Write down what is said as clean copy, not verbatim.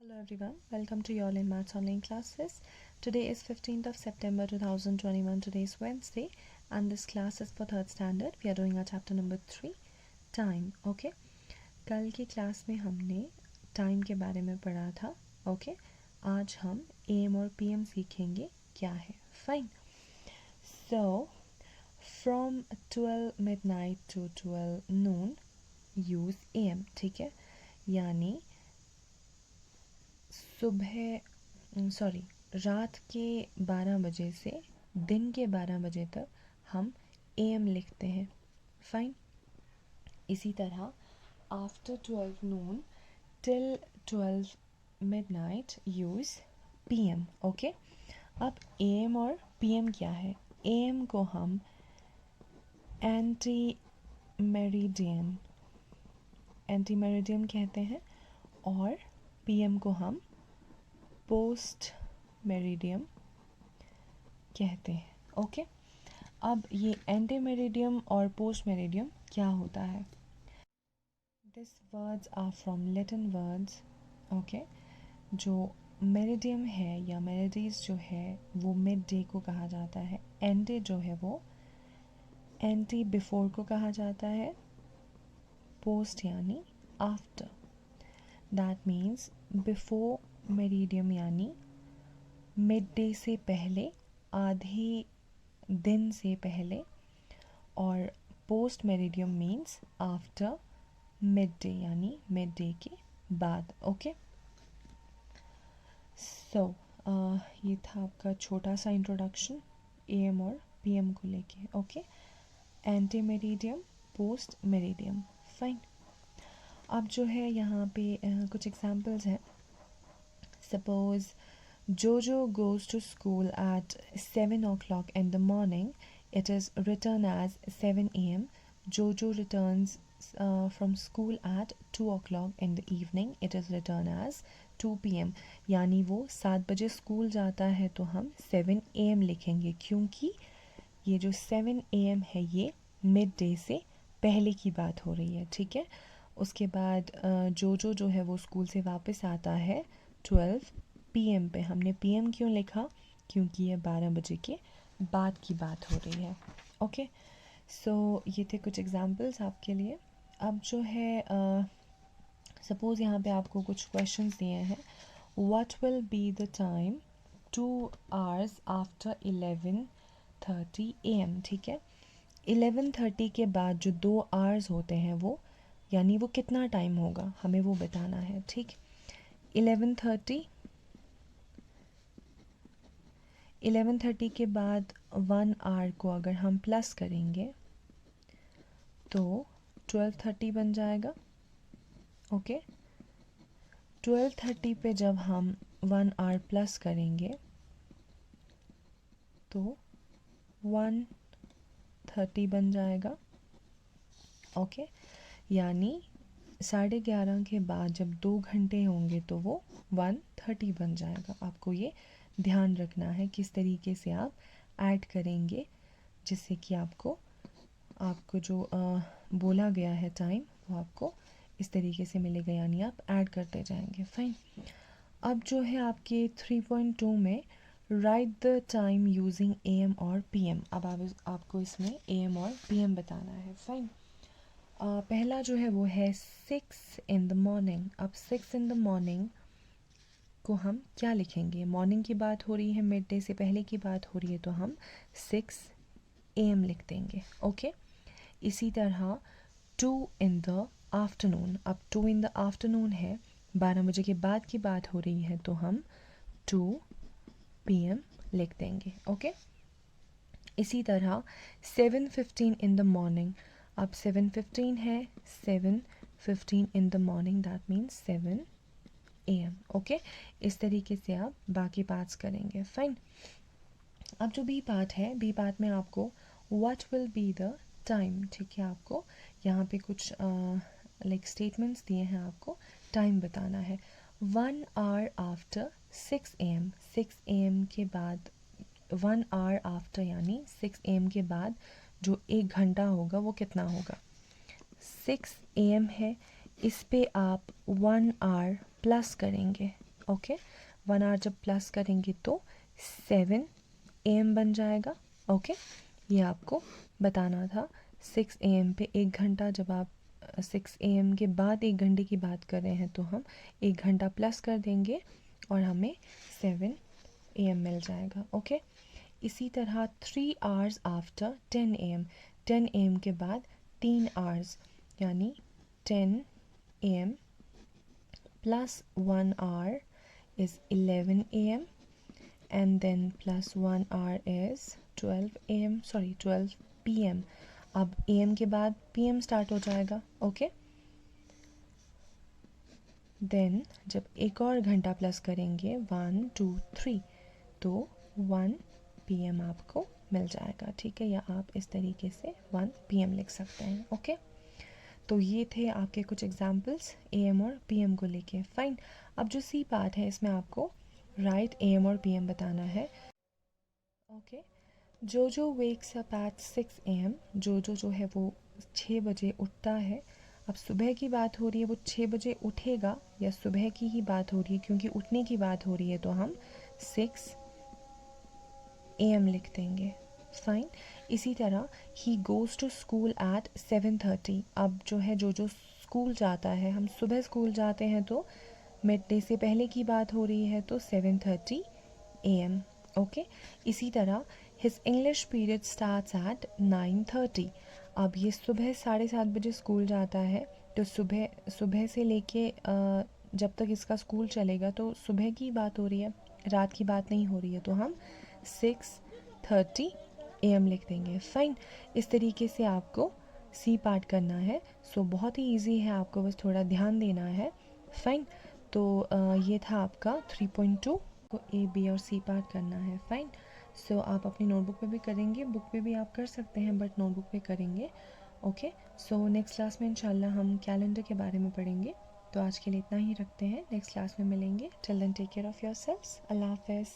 Hello everyone, welcome to Y'all in Maths online classes. Today is 15th of September 2021. Today is Wednesday and this class is for 3rd standard. We are doing our chapter number 3, time. Okay. कल की class में हमने time के बारे में पढ़ा था. Okay. आज हम AM और PM सीखेंगे क्या है. Fine. So from 12 midnight to 12 noon use AM. ठीक है. यानी रात के 12 बजे से दिन के 12 बजे तक हम AM लिखते हैं. फाइन. इसी तरह after 12 noon till 12 midnight use PM. Okay. अब AM और PM क्या है? AM को हम एंटी मेरिडियन कहते हैं और PM को हम पोस्ट मेरिडियम कहते हैं. ओके. अब ये एंटी मेरिडियम और पोस्ट मेरिडियम क्या होता है? This words are from Latin words. Okay. जो मेरिडियम है या मेरिडीज जो है वो मिड डे को कहा जाता है. एंटी जो है वो एंटी बिफोर को कहा जाता है. पोस्ट यानी after. That means before meridiem यानी मिड डे से पहले, आधे दिन से पहले, और post meridiem means after mid day यानी मिड डे के बाद. ओके. सो ये था आपका छोटा सा इंट्रोडक्शन AM और PM को लेके. Okay. Anti meridiem, post meridiem. Fine. अब जो है यहाँ पे कुछ एग्जांपल्स हैं. Suppose Jojo goes to school at 7 o'clock in the morning. It is written as 7 a.m. Jojo returns from school at 2 o'clock in the evening. It is written as 2 p.m. यानी वो 7 बजे स्कूल जाता है तो हम 7 a.m. लिखेंगे क्योंकि ये जो 7 a.m. है ये मिड डे से पहले की बात हो रही है. ठीक है. उसके बाद जोजो जो है वो स्कूल से वापस आता है 12 PM पे. हमने PM क्यों लिखा? क्योंकि ये 12 बजे के बाद की बात हो रही है. ओके. सो ये थे कुछ एग्जांपल्स आपके लिए. अब जो है सपोज़ यहाँ पे आपको कुछ क्वेश्चंस दिए हैं. What will be the time 2 hours after 11:30 AM. ठीक है. 11:30 के बाद जो 2 hours होते हैं वो यानी वो कितना टाइम होगा हमें वो बताना है. ठीक. 11:30 के बाद 1 hour को अगर हम प्लस करेंगे तो 12:30 बन जाएगा. ओके. 12:30 पे जब हम 1 hour प्लस करेंगे तो 1:30 बन जाएगा. ओके. यानी 11:30 के बाद जब 2 घंटे होंगे तो वो 1:30 बन जाएगा. आपको ये ध्यान रखना है किस तरीके से आप ऐड करेंगे जिससे कि आपको जो बोला गया है टाइम वो आपको इस तरीके से मिलेगा यानी आप ऐड करते जाएंगे. फाइन. अब जो है आपके 3.2 में right the time using AM और PM. अब आपको इसमें AM और PM बताना है. फाइन. पहला जो है वो है 6 in the morning. अब 6 in the morning को हम क्या लिखेंगे? मॉर्निंग की बात हो रही है, मिड डे से पहले की बात हो रही है तो हम 6 AM लिख देंगे. ओके. इसी तरह 2 in the afternoon. अब 2 in the afternoon है, 12 बजे के बाद की बात हो रही है तो हम 2 PM लिख देंगे. ओके. इसी तरह 7:15 in the morning. अब 7:15 है, 7:15 in the morning that means 7 AM. Okay. इस तरीके से आप बाकी पार्ट्स करेंगे. फाइन. अब जो बी पार्ट है, बी पार्ट में आपको what will be the time. ठीक है. आपको यहाँ पे कुछ लाइक स्टेटमेंट्स दिए हैं, आपको टाइम बताना है. 1 hour आफ्टर 6 AM. 6 AM के बाद 1 hour आफ्टर यानी 6 AM के बाद जो 1 घंटा होगा वो कितना होगा? 6 AM है, इस पे आप 1 hour प्लस करेंगे. ओके, 1 आवर जब प्लस करेंगे तो 7 AM बन जाएगा। ओके, ये आपको बताना था। 6 AM पे 1 घंटा, जब आप 6 AM के बाद 1 घंटे की बात कर रहे हैं तो हम 1 घंटा प्लस कर देंगे और हमें 7 AM मिल जाएगा। ओके, इसी तरह 3 आवर्स आफ्टर 10 AM, 10 AM के बाद 3 आवर्स यानी 10 AM plus 1 hour is 11 AM, and then plus 1 hour is 12 AM, sorry 12 PM। अब AM के बाद PM स्टार्ट हो जाएगा। ओके, देन जब एक और घंटा प्लस करेंगे 1 2 3 तो 1 PM आपको मिल जाएगा। ठीक है, या आप इस तरीके से 1 PM लिख सकते हैं। ओके, तो ये थे आपके कुछ एग्जाम्पल्स AM और PM को लेके। फाइन, अब जो सी पार्ट है इसमें आपको राइट AM और PM बताना है। ओके, जो वेक्स अप एट 6 AM, जो है वो 6 बजे उठता है। अब सुबह की बात हो रही है, वो 6 बजे उठेगा या सुबह की ही बात हो रही है, क्योंकि उठने की बात हो रही है तो हम 6 AM लिख देंगे। फाइन, इसी तरह ही गोज़ टू स्कूल एट 7:30। अब जो है जो स्कूल जाता है, हम सुबह स्कूल जाते हैं तो मिड डे से पहले की बात हो रही है तो 7:30 AM। ओके, इसी तरह his English period starts at 9:30। अब ये सुबह 7:30 बजे स्कूल जाता है तो सुबह सुबह से लेके जब तक इसका स्कूल चलेगा तो सुबह की बात हो रही है, रात की बात नहीं हो रही है, तो हम 6:30 AM लिख देंगे। फाइन, इस तरीके से आपको सी पार्ट करना है। सो बहुत ही इजी है, आपको बस थोड़ा ध्यान देना है। फाइन, तो ये था आपका 3.2 को A B और सी पार्ट करना है। फाइन, सो आप अपनी नोटबुक पे भी करेंगे, बुक पे भी आप कर सकते हैं, बट नोटबुक पे करेंगे। ओके, सो नेक्स्ट क्लास में इंशाल्लाह हम कैलेंडर के बारे में पढ़ेंगे। तो आज के लिए इतना ही रखते हैं, नेक्स्ट क्लास में मिलेंगे। Till then take care of yourselves. अल्लाह हाफ़िज़।